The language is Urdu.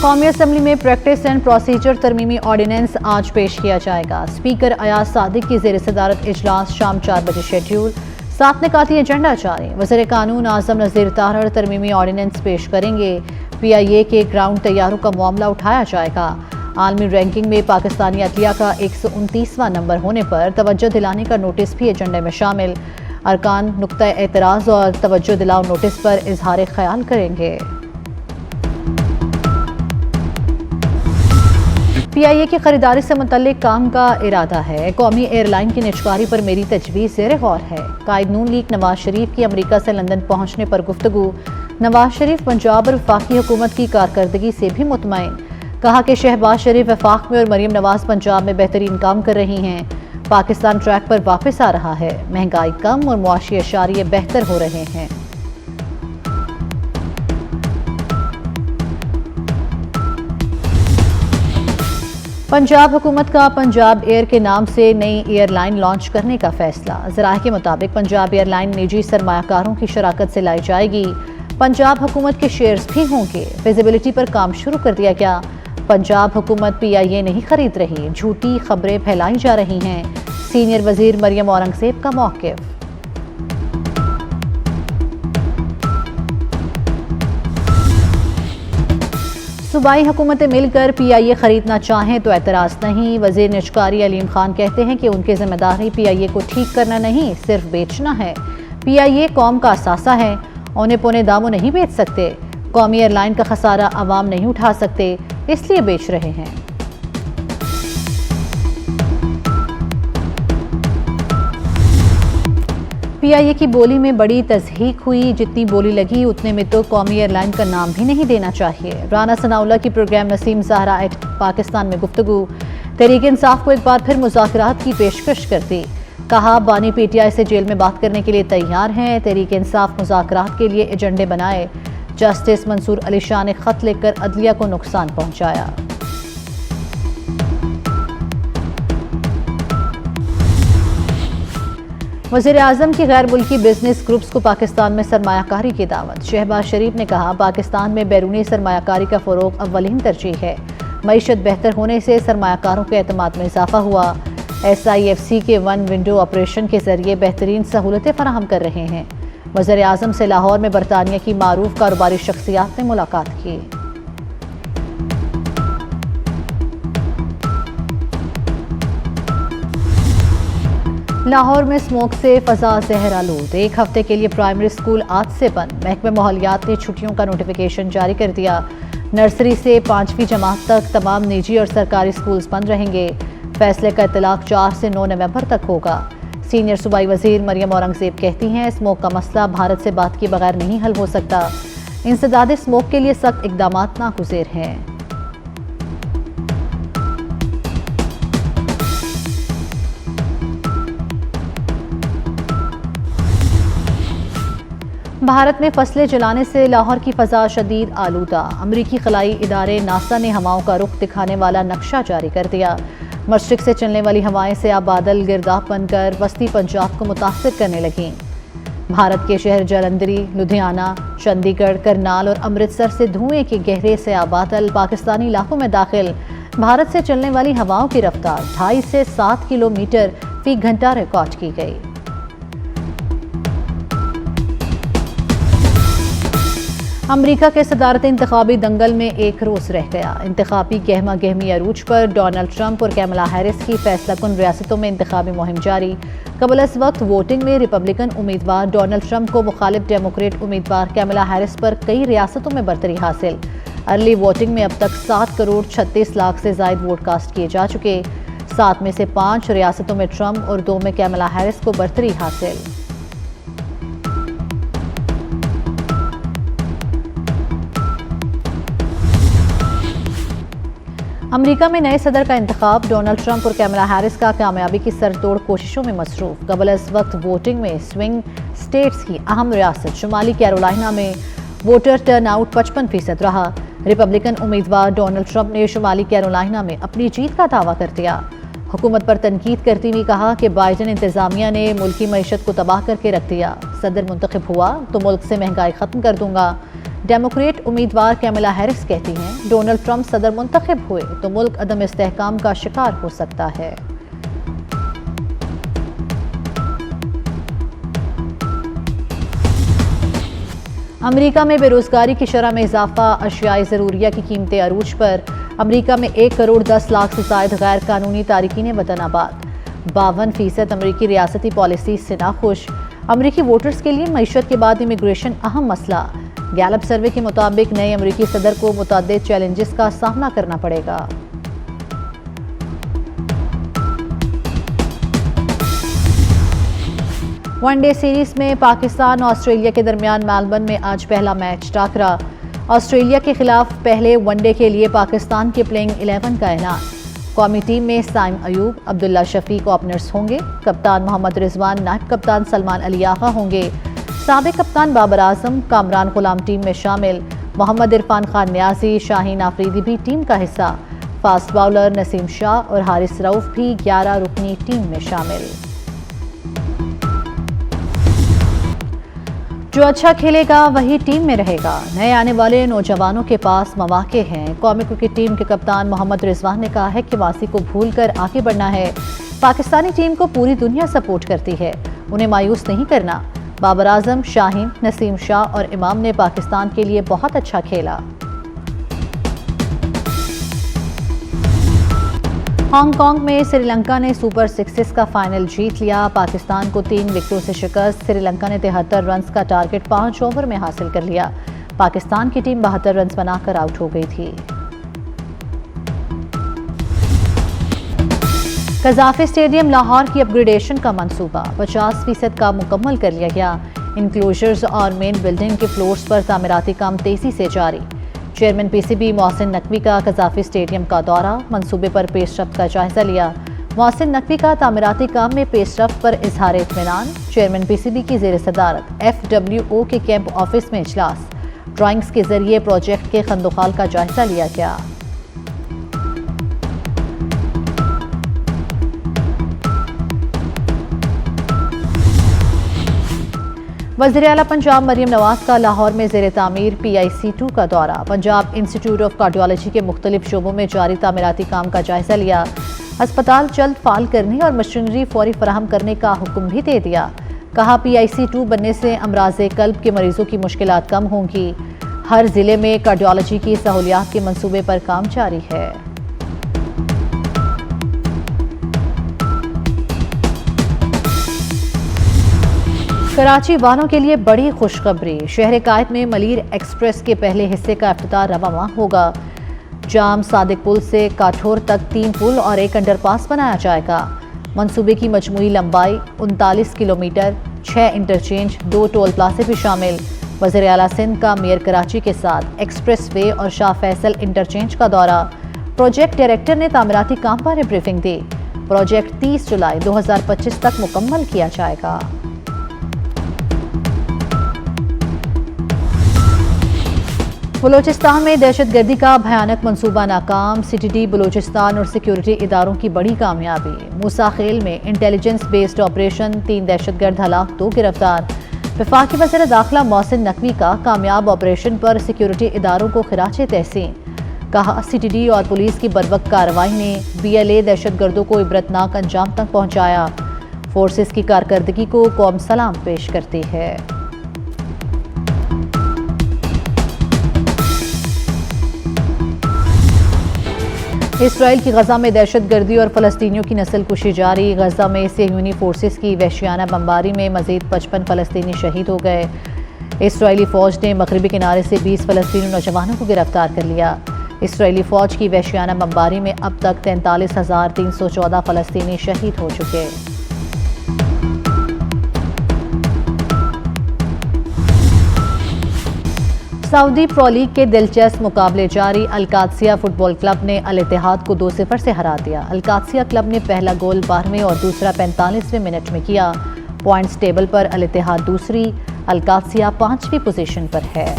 قومی اسمبلی میں پریکٹس اینڈ پروسیجر ترمیمی آرڈیننس آج پیش کیا جائے گا۔ اسپیکر ایاز صادق کی زیر صدارت اجلاس شام 4 بجے شیڈیول۔ 7 نکاتی ایجنڈا جاری۔ وزیر قانون اعظم نذیر طاہر ترمیمی آرڈیننس پیش کریں گے۔ PIA کے گراؤنڈ طیاروں کا معاملہ اٹھایا جائے گا۔ عالمی رینکنگ میں پاکستانی عدلیہ کا 129واں نمبر ہونے پر توجہ دلانے کا نوٹس بھی ایجنڈے میں شامل۔ ارکان نقطہ اعتراض اور توجہ دلاؤ نوٹس پر اظہار خیال کریں گے۔ PIA کی خریداری سے متعلق کام کا ارادہ ہے۔ قومی ایئر لائن کی نجکاری پر میری تجویز زیر غور ہے۔ قائد نون لیگ نواز شریف کی امریکہ سے لندن پہنچنے پر گفتگو۔ نواز شریف پنجاب اور وفاقی حکومت کی کارکردگی سے بھی مطمئن۔ کہا کہ شہباز شریف وفاق میں اور مریم نواز پنجاب میں بہترین کام کر رہی ہیں۔ پاکستان ٹریک پر واپس آ رہا ہے۔ مہنگائی کم اور معاشی اشاریے بہتر ہو رہے ہیں۔ پنجاب حکومت کا پنجاب ایئر کے نام سے نئی ایئر لائن لانچ کرنے کا فیصلہ۔ ذرائع کے مطابق پنجاب ایئر لائن نجی سرمایہ کاروں کی شراکت سے لائی جائے گی۔ پنجاب حکومت کے شیئرز بھی ہوں گے۔ فیزیبلٹی پر کام شروع کر دیا گیا۔ پنجاب حکومت PIA نہیں خرید رہی، جھوٹی خبریں پھیلائی جا رہی ہیں۔ سینئر وزیر مریم اورنگزیب کا موقف۔ صوبائی حکومتیں مل کر PIA خریدنا چاہیں تو اعتراض نہیں۔ وزیر نجکاری علیم خان کہتے ہیں کہ ان کی ذمہ داری PIA کو ٹھیک کرنا نہیں، صرف بیچنا ہے۔ PIA قوم کا اثاثہ ہے، اونے پونے داموں نہیں بیچ سکتے۔ قومی ایئر لائن کا خسارہ عوام نہیں اٹھا سکتے، اس لیے بیچ رہے ہیں۔ PIA کی بولی میں بڑی تضحیق ہوئی، جتنی بولی لگی اتنے میں تو قومی ایئر لائن کا نام بھی نہیں دینا چاہیے۔ رانا ثناءاللہ کی پروگرام نسیم زہرا ایٹ پاکستان میں گفتگو۔ تحریک انصاف کو ایک بار پھر مذاکرات کی پیشکش کرتی۔ کہا بانی PTI سے جیل میں بات کرنے کے لیے تیار ہیں۔ تحریک انصاف مذاکرات کے لیے ایجنڈے بنائے۔ جسٹس منصور علی شاہ نے خط لکھ کر عدلیہ کو نقصان پہنچایا۔ وزیر اعظم کی غیر ملکی بزنس گروپس کو پاکستان میں سرمایہ کاری کی دعوت۔ شہباز شریف نے کہا پاکستان میں بیرونی سرمایہ کاری کا فروغ اولین ترجیح ہے۔ معیشت بہتر ہونے سے سرمایہ کاروں کے اعتماد میں اضافہ ہوا۔ SIFC کے ون ونڈو آپریشن کے ذریعے بہترین سہولتیں فراہم کر رہے ہیں۔ وزیر اعظم سے لاہور میں برطانیہ کی معروف کاروباری شخصیات نے ملاقات کی۔ لاہور میں اسموک سے فضا زہر آلود۔ 1 ہفتے کے لیے پرائمری سکول آج سے بند۔ محکمہ ماحولیات نے چھٹیوں کا نوٹیفیکیشن جاری کر دیا۔ نرسری سے 5ویں جماعت تک تمام نجی اور سرکاری سکولز بند رہیں گے۔ فیصلے کا اطلاق 4 سے 9 نومبر تک ہوگا۔ سینئر صوبائی وزیر مریم اورنگزیب کہتی ہیں اسموک کا مسئلہ بھارت سے بات کیے بغیر نہیں حل ہو سکتا۔ انسداد اسموک کے لیے سخت اقدامات ناگزیر ہیں۔ بھارت میں فصلیں جلانے سے لاہور کی فضا شدید آلودہ۔ امریکی خلائی ادارے ناسا نے ہواؤں کا رخ دکھانے والا نقشہ جاری کر دیا۔ مشرق سے چلنے والی ہوائیں سیاہ بادل گرداب بن کر وسطی پنجاب کو متاثر کرنے لگیں۔ بھارت کے شہر جلندری، لدھیانہ، چندی گڑھ، کرنال اور امرتسر سے دھوئیں کے گہرے سیاہ بادل پاکستانی علاقوں میں داخل۔ بھارت سے چلنے والی ہواؤں کی رفتار 2.5 سے 7 کلومیٹر فی گھنٹہ ریکارڈ کی گئی۔ امریکہ کے صدارتی انتخابی دنگل میں 1 روز رہ گیا۔ انتخابی گہما گہمی عروج پر ڈونلڈ ٹرمپ اور کیملا ہیرس کی فیصلہ کن ریاستوں میں انتخابی مہم جاری۔ قبل از وقت ووٹنگ میں ریپبلکن امیدوار ڈونلڈ ٹرمپ کو مخالف ڈیموکریٹ امیدوار کیملا ہیرس پر کئی ریاستوں میں برتری حاصل۔ ارلی ووٹنگ میں اب تک 7 کروڑ 36 لاکھ سے زائد ووٹ کاسٹ کیے جا چکے۔ 7 میں سے 5 ریاستوں میں ٹرمپ اور 2 میں کیملا ہیرس کو برتری حاصل۔ امریکہ میں نئے صدر کا انتخاب۔ ڈونلڈ ٹرمپ اور کیملا ہیرس کا کامیابی کی سر توڑ کوششوں میں مصروف۔ قبل از وقت ووٹنگ میں سوئنگ سٹیٹس کی اہم ریاست شمالی کیرولائنا میں ووٹر ٹرن آؤٹ 55% رہا۔ ریپبلکن امیدوار ڈونلڈ ٹرمپ نے شمالی کیرولائنا میں اپنی جیت کا دعویٰ کر دیا۔ حکومت پر تنقید کرتے ہوئے کہا کہ بائیڈن انتظامیہ نے ملکی معیشت کو تباہ کر کے رکھ دیا۔ صدر منتخب ہوا تو ملک سے مہنگائی ختم کر دوں گا۔ ڈیموکریٹ امیدوار کیملا ہیرس کہتی ہیں ڈونلڈ ٹرمپ صدر منتخب ہوئے تو ملک عدم استحکام کا شکار ہو سکتا ہے۔ امریکہ میں بے روزگاری کی شرح میں اضافہ، اشیاء ضروریہ کی قیمتیں عروج پر۔ امریکہ میں 1.10 کروڑ سے زائد غیر قانونی تارکین وطن آباد۔ 52% امریکی ریاستی پالیسی سے ناخوش۔ امریکی ووٹرز کے لیے معیشت کے بعد امیگریشن اہم مسئلہ۔ گیلپ سروے کے مطابق نئے امریکی صدر کو متعدد چیلنجز کا سامنا کرنا پڑے گا۔ ون ڈے سیریز میں پاکستان اور آسٹریلیا کے درمیان میلبرن میں آج پہلا میچ ٹاکرا۔ آسٹریلیا کے خلاف پہلے ون ڈے کے لیے پاکستان کے پلینگ 11 کا اعلان۔ قومی ٹیم میں سائم ایوب، عبداللہ شفیق اوپنرز ہوں گے۔ کپتان محمد رضوان، نائب کپتان سلمان علی آغا ہوں گے۔ سابق کپتان بابر اعظم، کامران غلام ٹیم میں شامل۔ محمد عرفان خان نیازی، شاہین آفریدی بھی ٹیم کا حصہ۔ فاسٹ باؤلر نسیم شاہ اور حارث رؤف بھی 11 رکنی ٹیم میں شامل۔ جو اچھا کھیلے گا وہی ٹیم میں رہے گا، نئے آنے والے نوجوانوں کے پاس مواقع ہیں۔ قومی کرکٹ ٹیم کے کپتان محمد رضوان نے کہا ہے کہ ماضی کو بھول کر آگے بڑھنا ہے۔ پاکستانی ٹیم کو پوری دنیا سپورٹ کرتی ہے، انہیں مایوس نہیں کرنا۔ بابر اعظم، شاہین، نسیم شاہ اور امام نے پاکستان کے لیے بہت اچھا کھیلا۔ ہانگ کانگ میں سری لنکا نے سپر 6 کا فائنل جیت لیا۔ پاکستان کو 3 وکٹوں سے شکست۔ سری لنکا نے 73 رنز کا ٹارگٹ 5 اوور میں حاصل کر لیا۔ پاکستان کی ٹیم 72 رنز بنا کر آؤٹ ہو گئی تھی۔ قذافی اسٹیڈیم لاہور کی اپ گریڈیشن کا منصوبہ 50% کا مکمل کر لیا گیا۔ انکلوژرز اور مین بلڈنگ کے فلورز پر تعمیراتی کام تیزی سے جاری۔ Chairman P C B Mohsin Naqvi کا قذافی اسٹیڈیم کا دورہ، منصوبے پر پیش رفت کا جائزہ لیا۔ محسن نقوی کا تعمیراتی کام میں پیش رفت پر اظہار اطمینان۔ چیئرمین پی سی بی کی زیر صدارت FWO کے کیمپ آفس میں اجلاس، ڈرائنگز کے ذریعے پروجیکٹ کے خندوخال کا جائزہ لیا گیا۔ وزیراعلیٰ پنجاب مریم نواز کا لاہور میں زیر تعمیر PIC 2 کا دورہ، پنجاب انسٹیٹیوٹ آف کارڈیالوجی کے مختلف شعبوں میں جاری تعمیراتی کام کا جائزہ لیا۔ ہسپتال جلد فعال کرنے اور مشینری فوری فراہم کرنے کا حکم بھی دے دیا۔ کہا PIC 2 بننے سے امراض قلب کے مریضوں کی مشکلات کم ہوں گی۔ ہر ضلع میں کارڈیالوجی کی سہولیات کے منصوبے پر کام جاری ہے۔ کراچی والوں کے لیے بڑی خوشخبری، شہر قائد میں ملیر ایکسپریس کے پہلے حصے کا افتتاح رواں ماہ ہوگا۔ جام صادق پل سے کاٹھور تک 3 پل اور 1 انڈر پاس بنایا جائے گا۔ منصوبے کی مجموعی لمبائی 39 کلومیٹر، 6 انٹرچینج، 2 ٹول پلازے بھی شامل۔ وزیر اعلیٰ سندھ کا میئر کراچی کے ساتھ ایکسپریس وے اور شاہ فیصل انٹرچینج کا دورہ، پروجیکٹ ڈائریکٹر نے تعمیراتی کام بارے بریفنگ دی۔ پروجیکٹ 30 جولائی 2025 تک مکمل کیا جائے گا۔ بلوچستان میں دہشت گردی کا بھیانک منصوبہ ناکام، CTD بلوچستان اور سیکیورٹی اداروں کی بڑی کامیابی۔ موسیٰ خیل میں انٹیلیجنس بیسڈ آپریشن، 3 دہشت گرد ہلاک، 2 گرفتار۔ وفاقی وزیر داخلہ محسن نقوی کا کامیاب آپریشن پر سیکیورٹی اداروں کو خراج تحسین۔ کہا CTD اور پولیس کی بروقت کارروائی نے BLA دہشت گردوں کو عبرتناک انجام تک پہنچایا۔ فورسز کی کارکردگی کو قوم سلام پیش کرتی ہے۔ اسرائیل کی غزہ میں دہشت گردی اور فلسطینیوں کی نسل کشی جاری، غزہ میں صہیونی فورسز کی وحشیانہ بمباری میں مزید 55 فلسطینی شہید ہو گئے۔ اسرائیلی فوج نے مغربی کنارے سے 20 فلسطینی نوجوانوں کو گرفتار کر لیا۔ اسرائیلی فوج کی وحشیانہ بمباری میں اب تک 43,314 فلسطینی شہید ہو چکے۔ سعودی پرو لیگ کے دلچسپ مقابلے جاری، القادسیہ فٹ بال کلب نے الاتحاد کو 2-0 سے ہرا دیا۔ القادسیہ کلب نے پہلا گول 12ویں اور دوسرا 45ویں منٹ میں کیا۔ پوائنٹس ٹیبل پر الاتحاد دوسری، القادسیہ 5ویں پوزیشن پر ہے۔